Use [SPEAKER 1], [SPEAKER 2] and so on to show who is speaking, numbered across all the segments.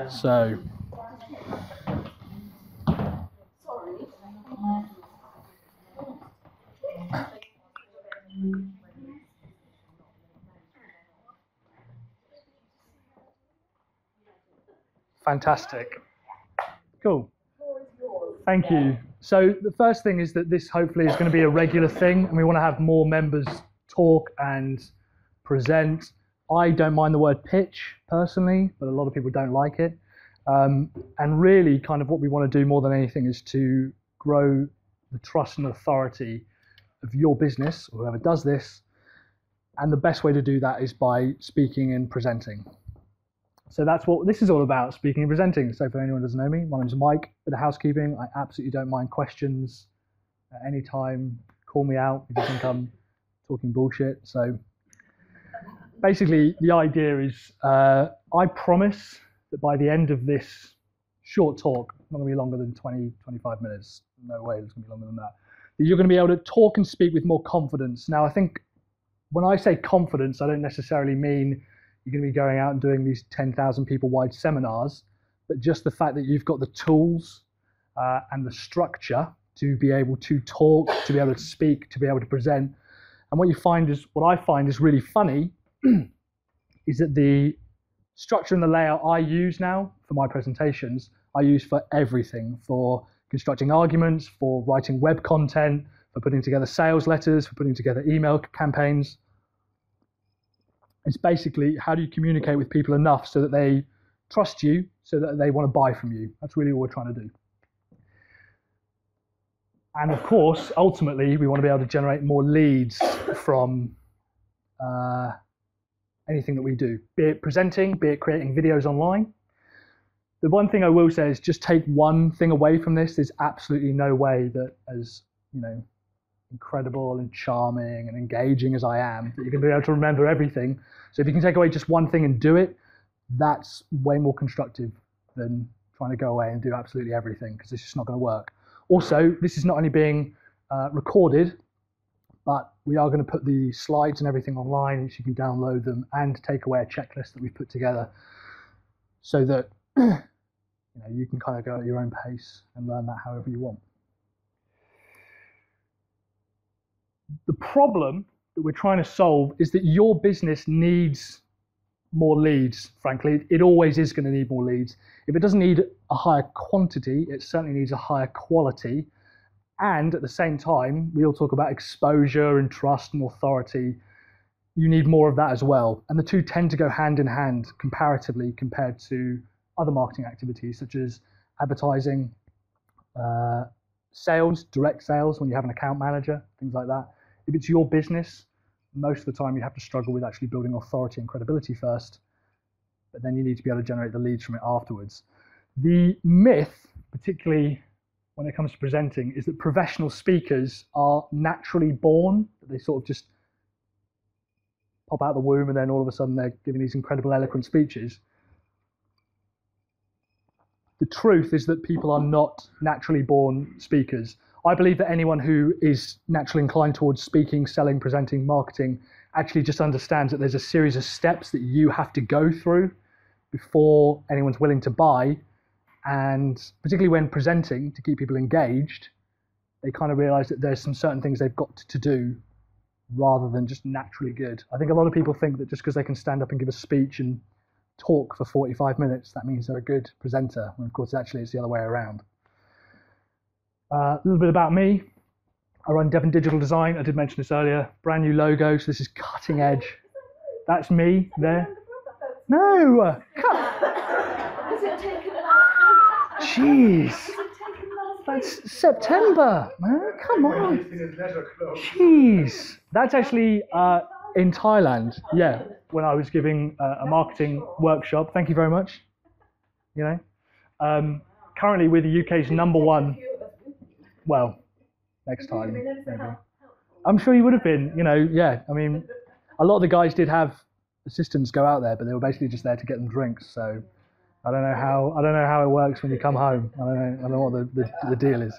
[SPEAKER 1] So, fantastic. Cool. Thank you. So the first thing is that this hopefully is going to be a regular thing, and we want to have more members talk and present. I don't mind the word pitch personally, but a lot of people don't like it. And really kind of what we want to do more than anything is to grow the trust and authority of your business, or whoever does this. And the best way to do that is by speaking and presenting. So that's what this is all about, speaking and presenting. So for anyone who doesn't know me, my name's Mike, bit of housekeeping. I absolutely don't mind questions at any time. Call me out if you think I'm talking bullshit. So basically the idea is I promise that by the end of this short talk, not going to be longer than 20, 25 minutes. No way it's going to be longer than that. That you're going to be able to talk and speak with more confidence. Now, I think when I say confidence, I don't necessarily mean you're going to be going out and doing these 10,000 people wide seminars, but just the fact that you've got the tools and the structure to be able to talk, to be able to speak, to be able to present. And what I find is really funny is that the structure and the layout I use now for my presentations, I use for everything, for constructing arguments, for writing web content, for putting together sales letters, for putting together email campaigns. It's basically how do you communicate with people enough so that they trust you, so that they want to buy from you. That's really what we're trying to do. And of course, ultimately, we want to be able to generate more leads from anything that we do, be it presenting, be it creating videos online. The one thing I will say is just take one thing away from this. There's absolutely no way that as, incredible and charming and engaging as I am, that you're going to be able to remember everything. So if you can take away just one thing and do it, that's way more constructive than trying to go away and do absolutely everything, because it's just not going to work. Also, this is not only being recorded, but we are going to put the slides and everything online, so you can download them and take away a checklist that we've put together so that you can kind of go at your own pace and learn that however you want. The problem that we're trying to solve is that your business needs more leads, frankly. It always is going to need more leads. If it doesn't need a higher quantity, it certainly needs a higher quality. And at the same time, we all talk about exposure and trust and authority. You need more of that as well. And the two tend to go hand in hand comparatively compared to other marketing activities such as advertising, sales, direct sales when you have an account manager, things like that. If it's your business, most of the time you have to struggle with actually building authority and credibility first, but then you need to be able to generate the leads from it afterwards. The myth, particularly when it comes to presenting, is that professional speakers are naturally born, that they sort of just pop out the womb and then all of a sudden they're giving these incredible eloquent speeches. The truth is that people are not naturally born speakers. I believe that anyone who is naturally inclined towards speaking, selling, presenting, marketing, actually just understands that there's a series of steps that you have to go through before anyone's willing to buy. And particularly when presenting to keep people engaged, they kind of realize that there's some certain things they've got to do rather than just naturally good. I think a lot of people think that just because they can stand up and give a speech and talk for 45 minutes, that means they're a good presenter, when of course actually it's the other way around. A little bit about me. I run Devon Digital Design. I did mention this earlier. Brand new logo, so this is cutting edge. That's me there. No! Jeez! That's September, man, come on. Jeez! That's actually in Thailand, yeah, when I was giving a marketing workshop. Thank you very much. Currently we're the UK's #1. Well, next time, maybe. I'm sure you would have been, yeah. I mean, a lot of the guys did have assistants go out there, but they were basically just there to get them drinks. So I don't know how it works when you come home. I don't know what the deal is.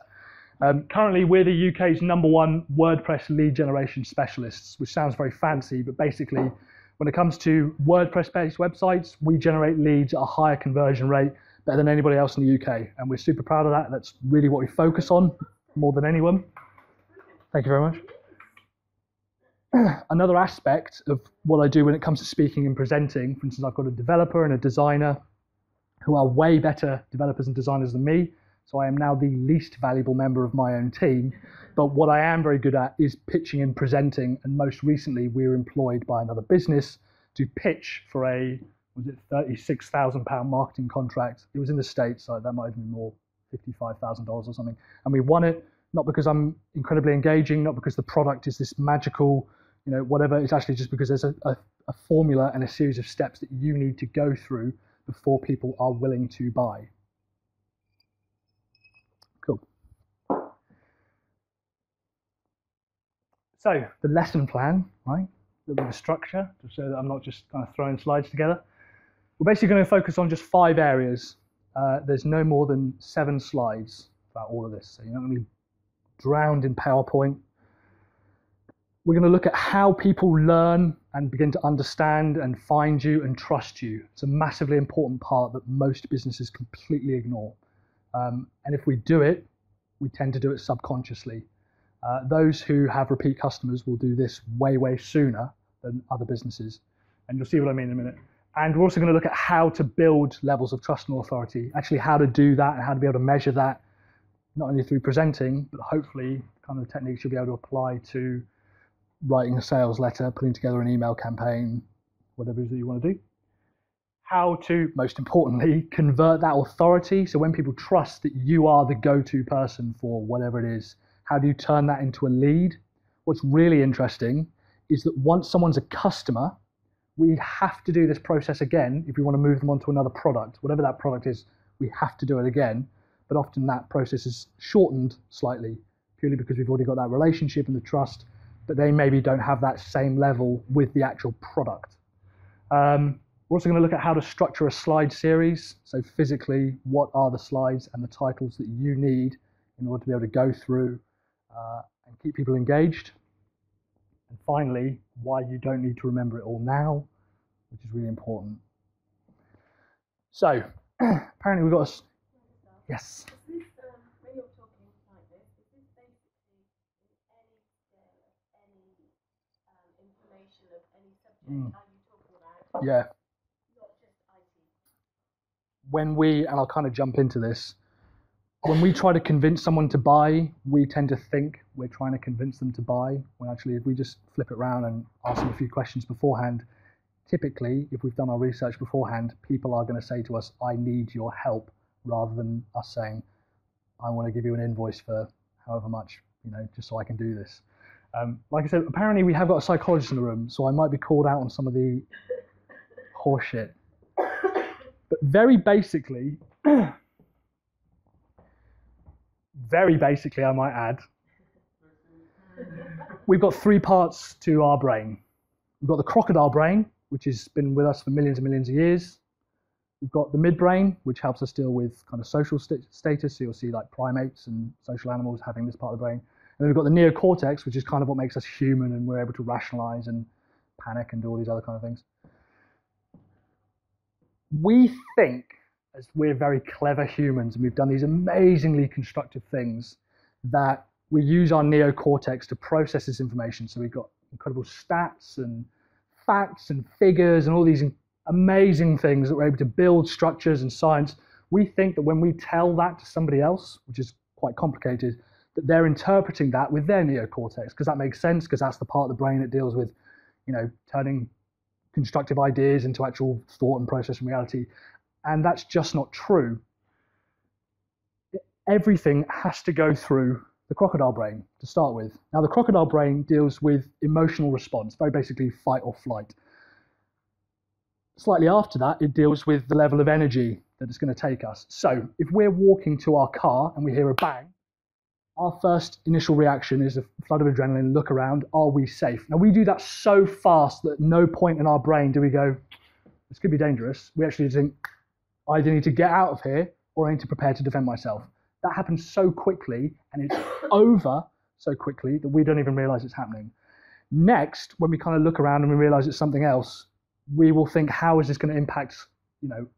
[SPEAKER 1] Currently, we're the UK's #1 WordPress lead generation specialists, which sounds very fancy, but basically When it comes to WordPress-based websites, we generate leads at a higher conversion rate, better than anybody else in the UK. And we're super proud of that. That's really what we focus on more than anyone. Thank you very much. Another aspect of what I do when it comes to speaking and presenting, for instance, I've got a developer and a designer who are way better developers and designers than me. So I am now the least valuable member of my own team. But what I am very good at is pitching and presenting. And most recently, we were employed by another business to pitch for a, was it £36,000 marketing contract? It was in the States, so that might have been more, $55,000 or something. And we won it, not because I'm incredibly engaging, not because the product is this magical, whatever. It's actually just because there's a formula and a series of steps that you need to go through before people are willing to buy. Cool. So the lesson plan, right? A little bit of structure, just so that I'm not just kind of throwing slides together. We're basically going to focus on just 5 areas. There's no more than 7 slides about all of this, so you're not going to be drowned in PowerPoint. We're going to look at how people learn and begin to understand and find you and trust you. It's a massively important part that most businesses completely ignore. And if we do it, we tend to do it subconsciously. Those who have repeat customers will do this way, way sooner than other businesses. And you'll see what I mean in a minute. And we're also going to look at how to build levels of trust and authority, actually how to do that and how to be able to measure that, not only through presenting, but hopefully kind of the techniques you'll be able to apply to writing a sales letter, putting together an email campaign, whatever it is that you want to do. How to, most importantly, convert that authority. So when people trust that you are the go-to person for whatever it is, how do you turn that into a lead? What's really interesting is that once someone's a customer, we have to do this process again if we want to move them onto another product. Whatever that product is, we have to do it again. But often that process is shortened slightly, purely because we've already got that relationship and the trust, but they maybe don't have that same level with the actual product. We're also going to look at how to structure a slide series. So physically, what are the slides and the titles that you need in order to be able to go through and keep people engaged. And finally, why you don't need to remember it all now, which is really important. So apparently we've got a... Yes?
[SPEAKER 2] When you're talking like this, is this basically in any scale of any information of any subject are you talking about?
[SPEAKER 1] Yeah.
[SPEAKER 2] Not just IT.
[SPEAKER 1] When we, and I'll kind of jump into this, when we try to convince someone to buy, we tend to think we're trying to convince them to buy, when actually if we just flip it around and ask them a few questions beforehand, typically, if we've done our research beforehand, people are going to say to us, I need your help, rather than us saying, I want to give you an invoice for however much, just so I can do this. Like I said, apparently we have got a psychologist in the room, so I might be called out on some of the horseshit. But very basically, I might add, we've got 3 parts to our brain. We've got the crocodile brain, which has been with us for millions and millions of years. We've got the midbrain, which helps us deal with kind of social status. So you'll see like primates and social animals having this part of the brain. And then we've got the neocortex, which is kind of what makes us human, and we're able to rationalize and panic and do all these other kind of things. We think, as we're very clever humans, and we've done these amazingly constructive things, that we use our neocortex to process this information. So we've got incredible stats and facts and figures and all these amazing things that we're able to build structures and science. We think that when we tell that to somebody else, which is quite complicated, that they're interpreting that with their neocortex, because that makes sense, because that's the part of the brain that deals with, turning constructive ideas into actual thought and process and reality. And that's just not true. Everything has to go through the crocodile brain to start with. Now, the crocodile brain deals with emotional response, very basically fight or flight. Slightly after that, it deals with the level of energy that it's going to take us. So if we're walking to our car and we hear a bang, our first initial reaction is a flood of adrenaline, look around, are we safe? Now, we do that so fast that at no point in our brain do we go, this could be dangerous. We actually think, I either need to get out of here or I need to prepare to defend myself. That happens so quickly, and it's over so quickly that we don't even realize it's happening. Next, when we kind of look around and we realize it's something else, we will think, how is this going to impact,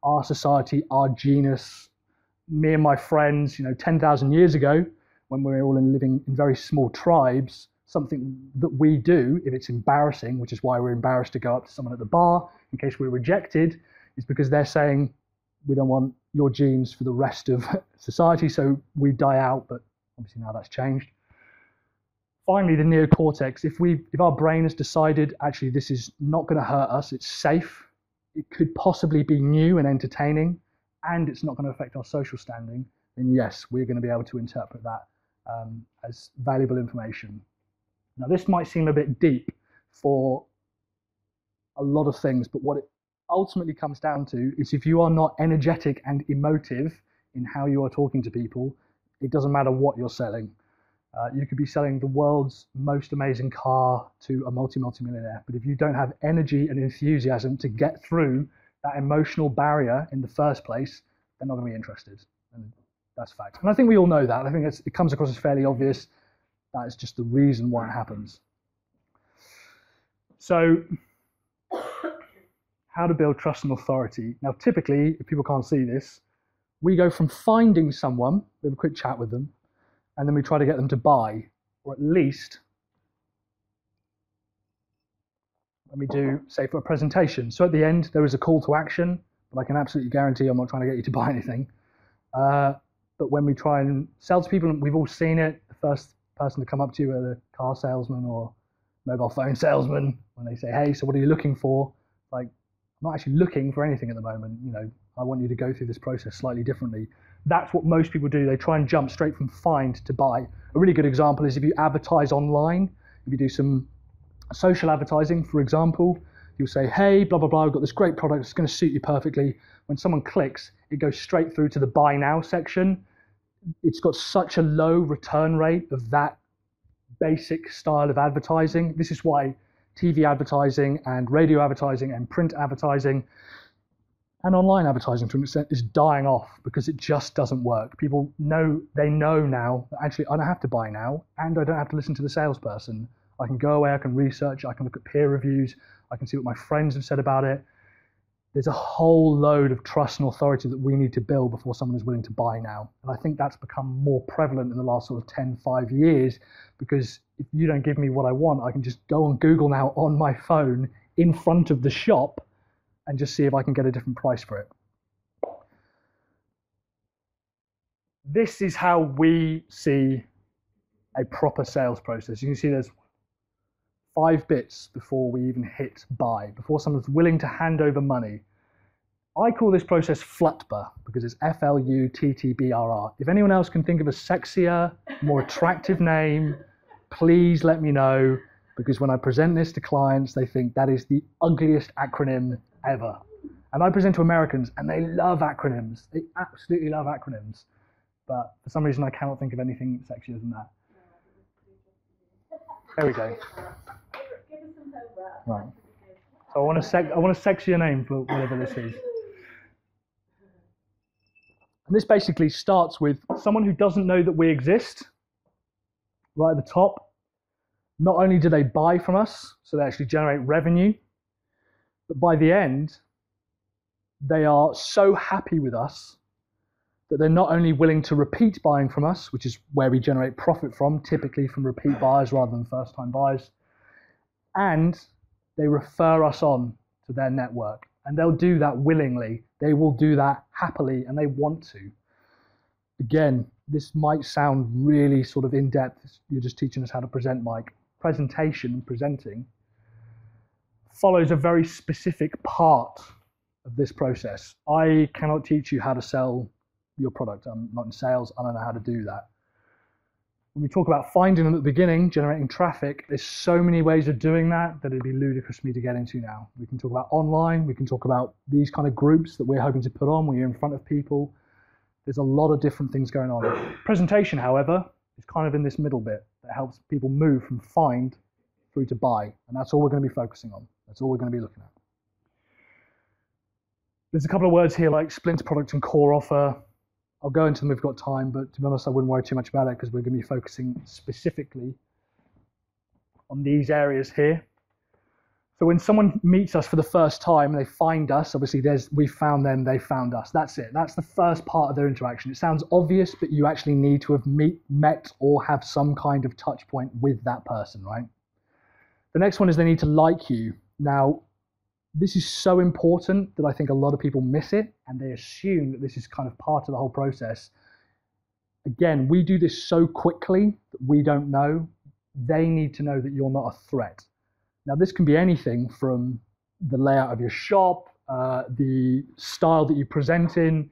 [SPEAKER 1] our society, our genus, me and my friends, 10,000 years ago, when we were all living in very small tribes, something that we do, if it's embarrassing, which is why we're embarrassed to go up to someone at the bar in case we're rejected, is because they're saying, we don't want your genes for the rest of society, so we die out, but obviously now that's changed. Finally, the neocortex, if our brain has decided, actually, this is not going to hurt us, it's safe, it could possibly be new and entertaining, and it's not going to affect our social standing, then yes, we're going to be able to interpret that as valuable information. Now, this might seem a bit deep for a lot of things, but what it ultimately comes down to is if you are not energetic and emotive in how you are talking to people, it doesn't matter what you're selling. You could be selling the world's most amazing car to a multi-millionaire, but if you don't have energy and enthusiasm to get through that emotional barrier in the first place, they're not going to be interested. And that's fact. And I think we all know that. I think it comes across as fairly obvious. That is just the reason why it happens. So, how to build trust and authority. Now, typically, if people can't see this, we go from finding someone, we have a quick chat with them, and then we try to get them to buy, or at least when we do, say, for a presentation. So at the end, there is a call to action, but I can absolutely guarantee I'm not trying to get you to buy anything. But when we try and sell to people, and we've all seen it, the first person to come up to you, a car salesman or mobile phone salesman, when they say, hey, so what are you looking for? Like, I'm not actually looking for anything at the moment. I want you to go through this process slightly differently. That's what most people do. They try and jump straight from find to buy. A really good example is if you advertise online, if you do some social advertising, for example, you'll say, hey, blah, blah, blah, I've got this great product, it's going to suit you perfectly. When someone clicks, it goes straight through to the buy now section. It's got such a low return rate of that basic style of advertising. This is why TV advertising and radio advertising and print advertising and online advertising to an extent is dying off, because it just doesn't work. People know now that actually I don't have to buy now, and I don't have to listen to the salesperson. I can go away, I can research, I can look at peer reviews, I can see what my friends have said about it. There's a whole load of trust and authority that we need to build before someone is willing to buy now. And I think that's become more prevalent in the last sort of 5 years, because if you don't give me what I want, I can just go on Google now on my phone in front of the shop and just see if I can get a different price for it. This is how we see a proper sales process. You can see there's 5 bits before we even hit buy, before someone's willing to hand over money. I call this process FLUTBR because it's FLUTTBRR. If anyone else can think of a sexier, more attractive name, please let me know, because when I present this to clients, they think that is the ugliest acronym ever. And I present to Americans and they love acronyms. They absolutely love acronyms. But for some reason, I cannot think of anything sexier than that. There we go. Right. So I want a sexier name for whatever this is. And this basically starts with someone who doesn't know that we exist, right at the top. Not only do they buy from us, so they actually generate revenue, but by the end, they are so happy with us that they're not only willing to repeat buying from us, which is where we generate profit from, typically from repeat buyers rather than first-time buyers, and they refer us on to their network. And they'll do that willingly. They will do that happily, and they want to. Again, this might sound really sort of in-depth. You're just teaching us how to present, Mike. Presentation, presenting, follows a very specific part of this process. I cannot teach you how to sell your product. I'm not in sales. I don't know how to do that. When we talk about finding them at the beginning, generating traffic, there's so many ways of doing that that it'd be ludicrous for me to get into now. We can talk about online. We can talk about these kind of groups that we're hoping to put on when you're in front of people. There's a lot of different things going on. Presentation, however, is kind of in this middle bit that helps people move from find through to buy. And that's all we're going to be focusing on. That's all we're going to be looking at. There's a couple of words here like splinter product and core offer. I'll go into them if we've got time, but to be honest, I wouldn't worry too much about it because we're going to be focusing specifically on these areas here. So when someone meets us for the first time, they find us, obviously we found them, they found us. That's it. That's the first part of their interaction. It sounds obvious, but you actually need to have met or have some kind of touch point with that person, right? The next one is they need to like you. Now, this is so important that I think a lot of people miss it, and they assume that this is kind of part of the whole process. Again, we do this so quickly that we don't know. They need to know that you're not a threat. Now, this can be anything from the layout of your shop, the style that you present in,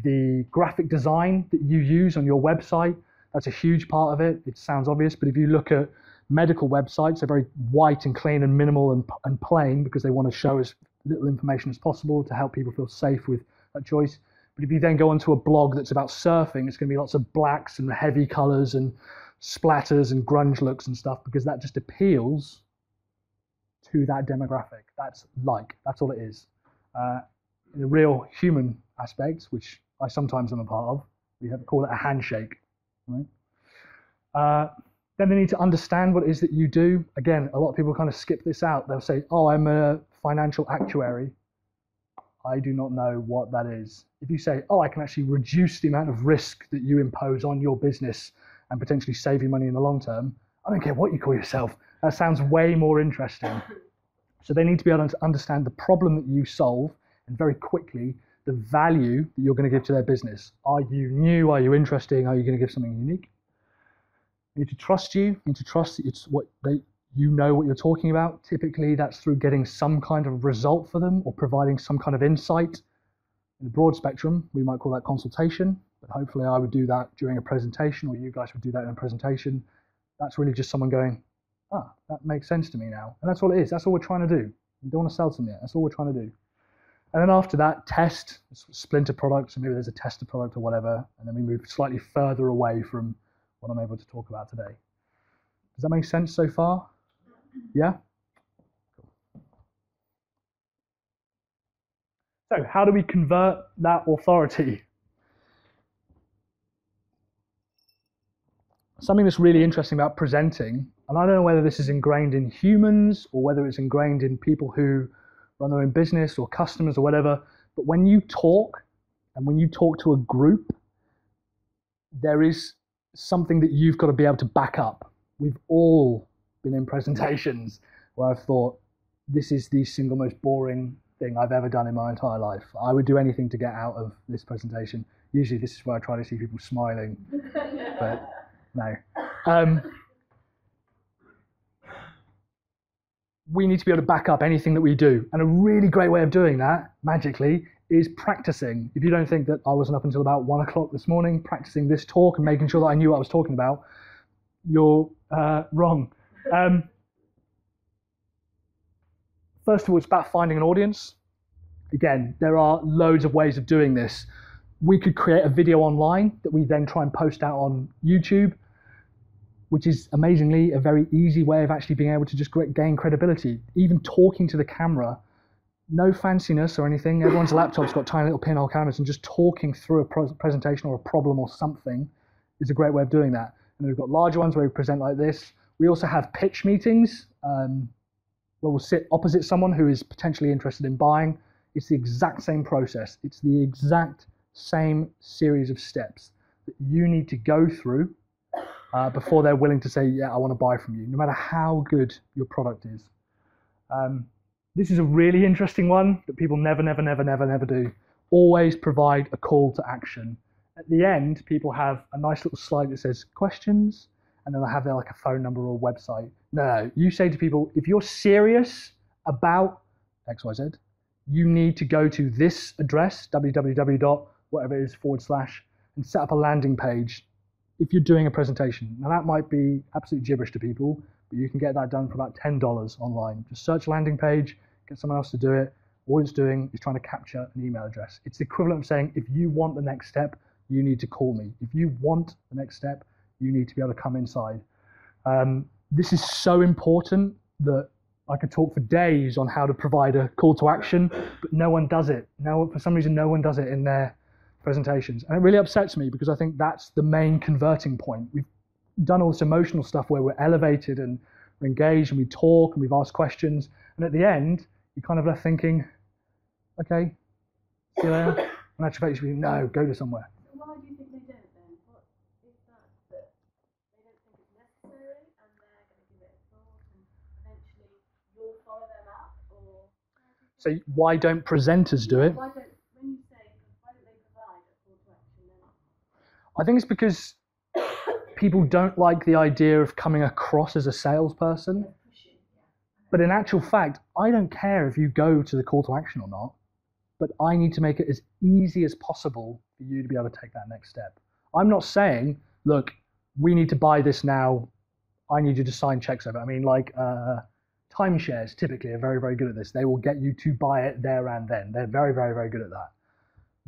[SPEAKER 1] the graphic design that you use on your website. That's a huge part of it. It sounds obvious, but if you look at medical websites, they're very white and clean and minimal and plain because they want to show as little information as possible to help people feel safe with that choice. But if you then go onto a blog that's about surfing, it's going to be lots of blacks and heavy colors and splatters and grunge looks and stuff, because that just appeals to that demographic. That's all it is. In a real human aspect, which I sometimes am a part of, we call it a handshake. Right? Then they need to understand what it is that you do. Again, a lot of people kind of skip this out. They'll say, oh, I'm a financial actuary. I do not know what that is. If you say, oh, I can actually reduce the amount of risk that you impose on your business and potentially save you money in the long term, I don't care what you call yourself. That sounds way more interesting. So they need to be able to understand the problem that you solve, and very quickly the value that you're going to give to their business. Are you new? Are you interesting? Are you going to give something unique? They need to trust you. They need to trust that you know what you're talking about. Typically, that's through getting some kind of result for them or providing some kind of insight. In the broad spectrum, we might call that consultation, but hopefully I would do that during a presentation, or you guys would do that in a presentation. That's really just someone going, that makes sense to me now. And that's all it is. That's all we're trying to do. We don't want to sell them yet. That's all we're trying to do. And then after that, test, splinter products, and maybe there's a tester product or whatever, and then we move slightly further away from what I'm able to talk about today. Does that make sense so far? Yeah? So how do we convert that authority? Something that's really interesting about presenting, and I don't know whether this is ingrained in humans or whether it's ingrained in people who run their own business or customers or whatever, but when you talk, and when you talk to a group, there is something that you've got to be able to back up. We've all been in presentations where I've thought, this is the single most boring thing I've ever done in my entire life. I would do anything to get out of this presentation. Usually this is where I try to see people smiling, but no. We need to be able to back up anything that we do. And a really great way of doing that, magically, is practicing. If you don't think that I wasn't up until about 1 o'clock this morning practicing this talk and making sure that I knew what I was talking about, you're wrong. First of all, it's about finding an audience. Again, there are loads of ways of doing this. We could create a video online that we then try and post out on YouTube, which is amazingly a very easy way of actually being able to just gain credibility. Even talking to the camera, no fanciness or anything. Everyone's laptop's got tiny little pinhole cameras, and just talking through a presentation or a problem or something is a great way of doing that. And we've got larger ones where we present like this. We also have pitch meetings where we'll sit opposite someone who is potentially interested in buying. It's the exact same process. It's the exact same series of steps that you need to go through before they're willing to say, yeah, I want to buy from you, no matter how good your product is. This is a really interesting one that people never do. Always provide a call to action. At the end, people have a nice little slide that says questions, and then they'll have like a phone number or a website. No, you say to people, if you're serious about XYZ, you need to go to this address, www.whatever it is / and set up a landing page if you're doing a presentation. Now that might be absolute gibberish to people, but you can get that done for about $10 online. Just search landing page, get someone else to do it. All it's doing is trying to capture an email address. It's the equivalent of saying, if you want the next step, you need to call me. If you want the next step, you need to be able to come inside. This is so important that I could talk for days on how to provide a call to action, but no one does it. For some reason, no one does it in their presentations. And it really upsets me, because I think that's the main converting point. We've done all this emotional stuff where we're elevated and we're engaged and we talk and we've asked questions. And at the end, you're kind of left thinking, okay, see you later. And actually, you should be, no, go to somewhere.
[SPEAKER 2] So why do you think they don't then? What is that they don't think it's necessary and they're going to give it a thought and eventually you'll follow them up? Or
[SPEAKER 1] So why don't presenters do it?
[SPEAKER 2] when you say, why don't they provide a call to action then?
[SPEAKER 1] I think it's because people don't like the idea of coming across as a salesperson. But in actual fact, I don't care if you go to the call to action or not, but I need to make it as easy as possible for you to be able to take that next step. I'm not saying, look, we need to buy this now. I need you to sign checks over. I mean, like timeshares typically are very, very good at this. They will get you to buy it there and then. They're very, very, very good at that.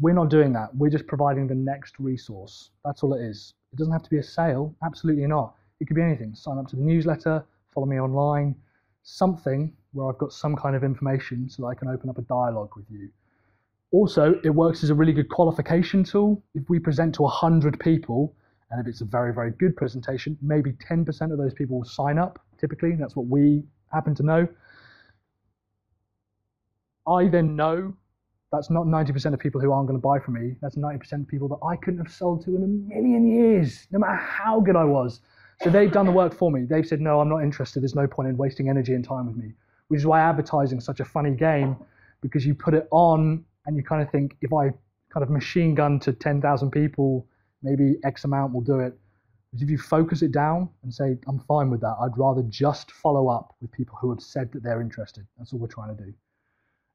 [SPEAKER 1] We're not doing that. We're just providing the next resource. That's all it is. It doesn't have to be a sale. Absolutely not. It could be anything. Sign up to the newsletter, follow me online, something where I've got some kind of information so that I can open up a dialogue with you. Also, it works as a really good qualification tool. If we present to 100 people, and if it's a very, very good presentation, maybe 10% of those people will sign up, typically. That's what we happen to know. I then know that's not 90% of people who aren't going to buy from me. That's 90% of people that I couldn't have sold to in a million years, no matter how good I was. So they've done the work for me. They've said, no, I'm not interested. There's no point in wasting energy and time with me, which is why advertising is such a funny game, because you put it on and you kind of think, if I kind of machine gun to 10,000 people, maybe X amount will do it. But if you focus it down and say, I'm fine with that, I'd rather just follow up with people who have said that they're interested. That's all we're trying to do.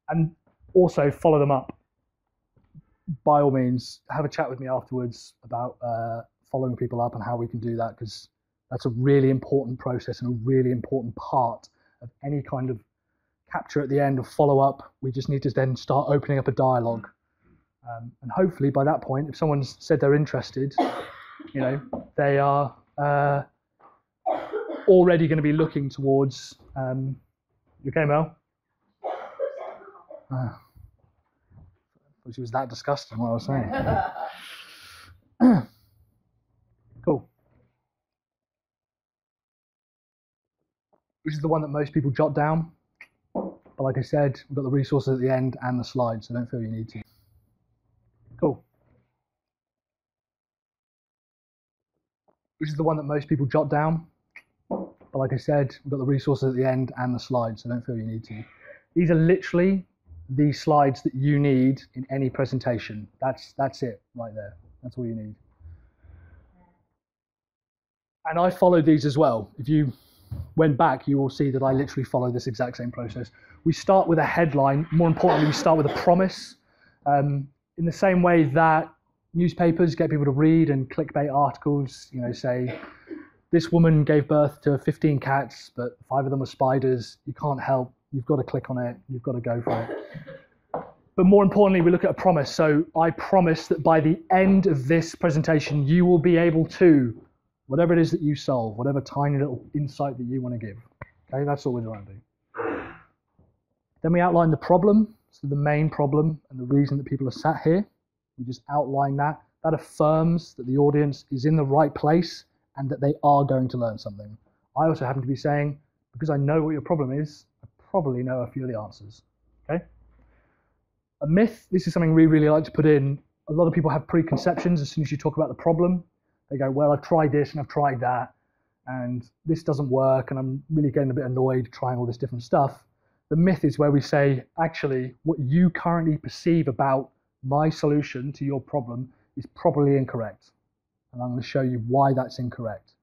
[SPEAKER 1] And also follow them up. By all means, have a chat with me afterwards about following people up and how we can do that, because that's a really important process and a really important part of any kind of capture at the end of follow-up. We just need to then start opening up a dialogue. And hopefully by that point, if someone's said they're interested, you know, they are already going to be looking towards, you okay, Mel? She was that disgusting, what I was saying. Cool. This is the one that most people jot down. But like I said, we've got the resources at the end and the slides, so don't feel you need to. Cool. This is the one that most people jot down. But like I said, we've got the resources at the end and the slides, so don't feel you need to. These are literally the slides that you need in any presentation. That's it right there. That's all you need. And I followed these as well. If you went back, you will see that I literally follow this exact same process. We start with a headline. More importantly, we start with a promise. In the same way that newspapers get people to read and clickbait articles, you know, say, this woman gave birth to 15 cats, but 5 of them were spiders. You can't help. You've got to click on it. You've got to go for it. But more importantly, we look at a promise. So I promise that by the end of this presentation, you will be able to, whatever it is that you solve, whatever tiny little insight that you want to give. Okay, that's all we're trying to do. Then we outline the problem, so the main problem and the reason that people are sat here. We just outline that. That affirms that the audience is in the right place and that they are going to learn something. I also happen to be saying, because I know what your problem is, I probably know a few of the answers. Okay? A myth, this is something we really like to put in. A lot of people have preconceptions as soon as you talk about the problem. They go, well, I've tried this and I've tried that, and this doesn't work, and I'm really getting a bit annoyed trying all this different stuff. The myth is where we say, actually, what you currently perceive about my solution to your problem is probably incorrect. And I'm going to show you why that's incorrect.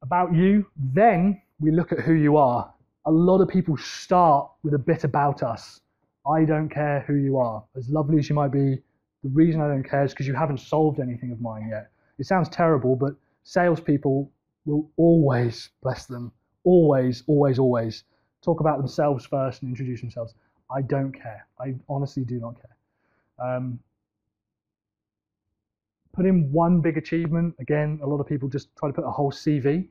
[SPEAKER 1] About you, then we look at who you are. A lot of people start with a bit about us. I don't care who you are. As lovely as you might be, the reason I don't care is because you haven't solved anything of mine yet. It sounds terrible, but salespeople will always, bless them, always, always, always talk about themselves first and introduce themselves. I don't care. I honestly do not care. Put in one big achievement. Again, a lot of people just try to put a whole CV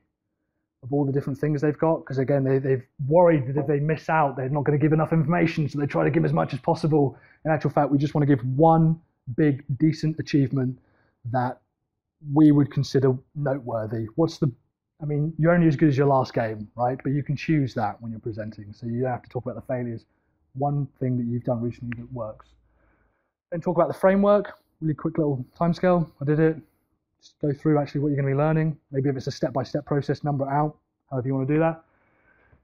[SPEAKER 1] of all the different things they've got, because again, they've worried that if they miss out, they're not going to give enough information, so they try to give as much as possible. In actual fact, we just want to give one big, decent achievement that we would consider noteworthy. What's the I mean, you're only as good as your last game, right? But you can choose that when you're presenting. So you don't have to talk about the failures. One thing that you've done recently that works. Then talk about the framework, really quick little timescale. I did it. Just go through actually what you're going to be learning. Maybe if it's a step-by-step process, number it out, however you want to do that.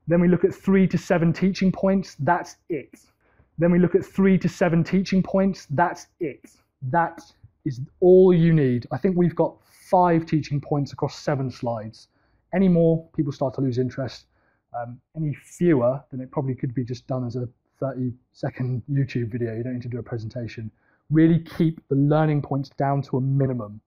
[SPEAKER 1] Then we look at 3 to 7 teaching points. That's it. Then we look at 3 to 7 teaching points. That's it. That is all you need. I think we've got 5 teaching points across 7 slides. Any more, people start to lose interest. Any fewer, then it probably could be just done as a 30-second YouTube video. You don't need to do a presentation. Really keep the learning points down to a minimum.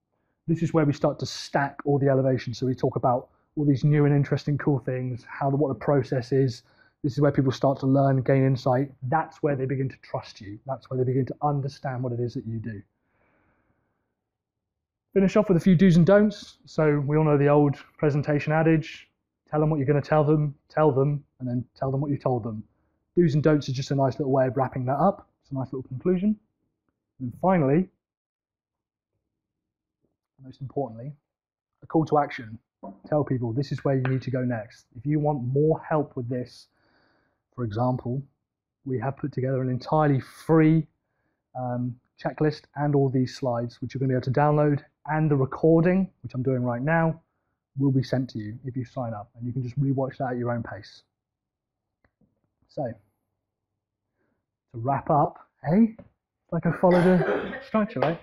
[SPEAKER 1] This is where we start to stack all the elevations. So we talk about all these new and interesting cool things, what the process is. This is where people start to learn, gain insight. That's where they begin to trust you. That's where they begin to understand what it is that you do. Finish off with a few do's and don'ts. So we all know the old presentation adage, tell them what you're going to tell them, and then tell them what you told them. Do's and don'ts is just a nice little way of wrapping that up. It's a nice little conclusion. And finally, most importantly, a call to action. Tell people this is where you need to go next. If you want more help with this, for example, we have put together an entirely free checklist and all these slides, which you're going to be able to download, and the recording, which I'm doing right now, will be sent to you if you sign up, and you can just rewatch that at your own pace. So, to wrap up, like I followed a structure, right?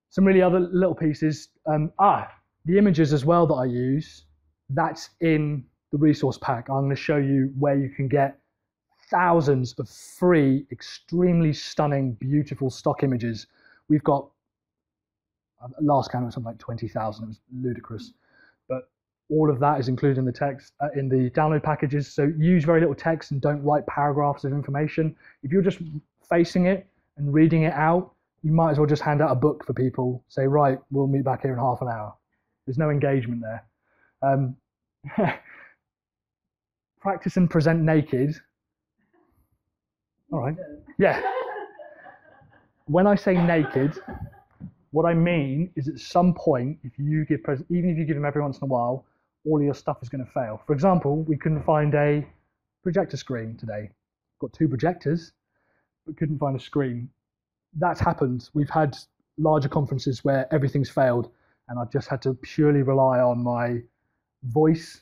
[SPEAKER 1] Some really other little pieces. The images as well that I use, that's in the resource pack. I'm going to show you where you can get thousands of free, extremely stunning, beautiful stock images. We've got, last count was something like 20,000. It was ludicrous. But all of that is included in the text, in the download packages. So use very little text and don't write paragraphs of information. If you're just facing it and reading it out, you might as well just hand out a book for people. Say, right, we'll meet back here in half an hour. There's no engagement there. Practice and present naked. All right. Yeah. When I say naked, what I mean is at some point, if you give even if you give them every once in a while, all of your stuff is going to fail. For example, we couldn't find a projector screen today. Got 2 projectors, but couldn't find a screen. That's happened. We've had larger conferences where everything's failed, and I've just had to purely rely on my voice.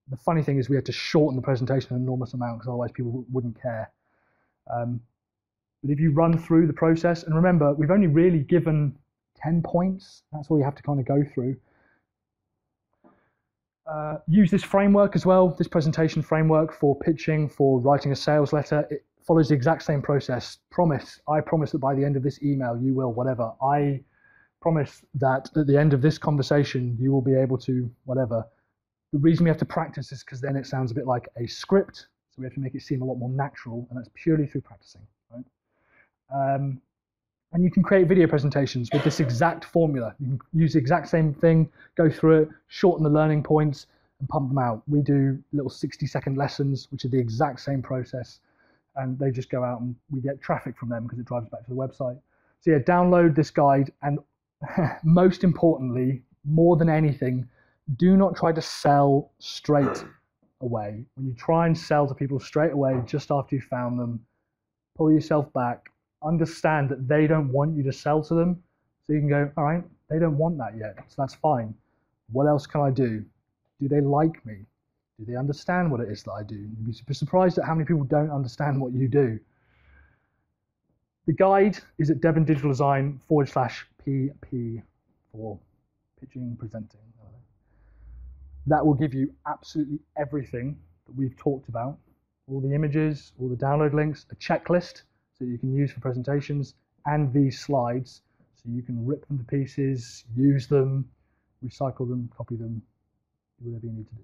[SPEAKER 1] The funny thing is we had to shorten the presentation an enormous amount because otherwise people wouldn't care. But if you run through the process, and remember, we've only really given 10 points. That's all you have to kind of go through. Use this framework as well, this presentation framework for pitching, for writing a sales letter. It follows the exact same process. I promise that by the end of this email, you will, whatever. I promise that at the end of this conversation, you will be able to, whatever. The reason we have to practice is because then it sounds a bit like a script. So we have to make it seem a lot more natural, and that's purely through practicing, right? And you can create video presentations with this exact formula. You can use the exact same thing, go through it, shorten the learning points, and pump them out. We do little 60-second lessons, which are the exact same process, and they just go out and we get traffic from them because it drives back to the website. So yeah, download this guide, and most importantly, more than anything, do not try to sell straight away. When you try and sell to people straight away, just after you found them, pull yourself back, understand that they don't want you to sell to them. So you can go, all right, they don't want that yet, so that's fine. What else can I do? Do they like me? Do they understand what it is that I do? You'd be surprised at how many people don't understand what you do. The guide is at Devon Digital Design /PP for pitching and presenting. That will give you absolutely everything that we've talked about. All the images, all the download links, a checklist that you can use for presentations, and these slides so you can rip them to pieces, use them, recycle them, copy them, do whatever you need to do.